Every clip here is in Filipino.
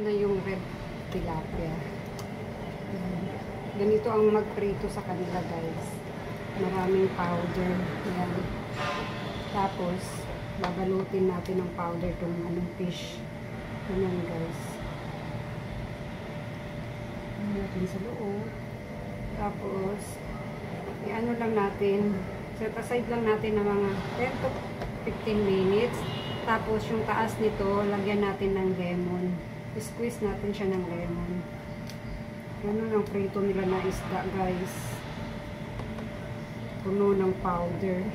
Na yung red tilapia. Ganito ang magprito sa kanila, guys. Maraming powder. Yan. Tapos, babalutin natin ng powder itong fish. Ganyan, guys. Natin sa loob. Tapos, i-ano lang natin, set aside lang natin ng mga 10 to 15 minutes. Tapos, yung taas nito, lagyan natin ng lemon. Squeeze natin siya ng lemon. Ganun ang prito nila na isda, guys. Puno ng powder.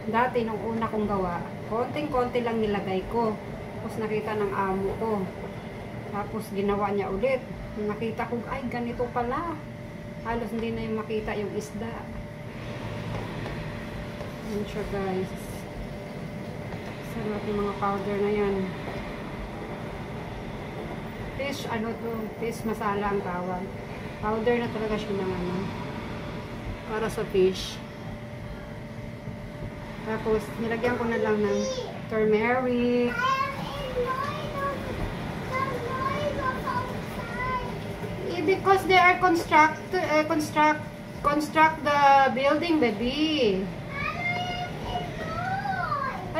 Dati, nung una kong gawa, konting-konti lang nilagay ko. Tapos nakita ng amo ko. Tapos ginawa niya ulit. Nakita ko, ay ganito pala. Halos hindi na yung makita yung isda. Yan siya, guys. Sarap yung mga powder na yan. Fish, fish masala ang tawag. Powder na talaga siya ng para sa fish. Tapos, nilagyan ko na lang ng turmeric. Because they are construct the building, baby.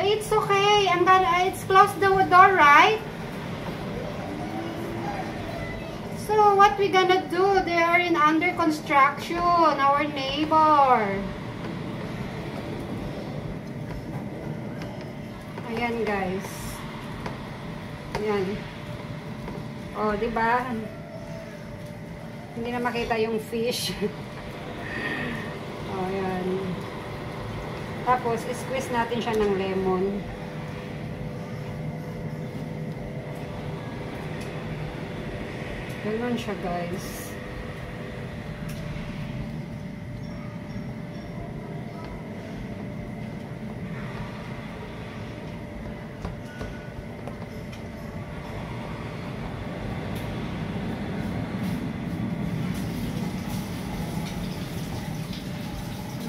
It's okay. It's close the door, right? So what we gonna do? They are in under construction. Our neighbor. Ayan, guys. Ayan. Oh, diba? Hindi na makita yung fish. Oh, ayan. Tapos, squeeze natin siya ng lemon. Ganun siya, guys.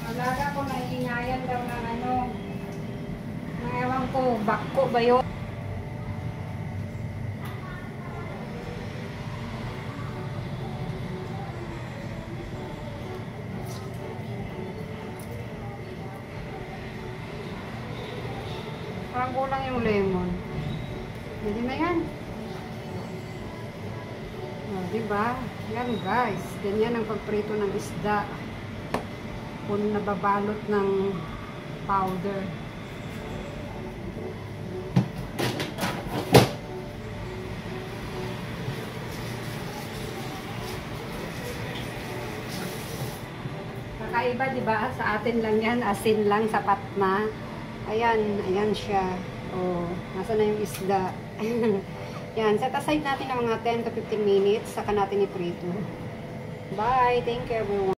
Alaga ko, naiingayan daw ng ewan ko, bako ba yun? Parang kulang yung lemon. Pwede na yan. O, diba? Yan, guys. Ganyan ang pagprito ng isda. Kung nababalot ng powder. Kakaiba, diba? Sa atin lang yan. Asin lang, sapat na. Ayan, ayan siya. Oh, nasa na yung isda. Yan, set aside natin ng mga 10 to 15 minutes. Saka natin iprito. Bye! Thank you, everyone.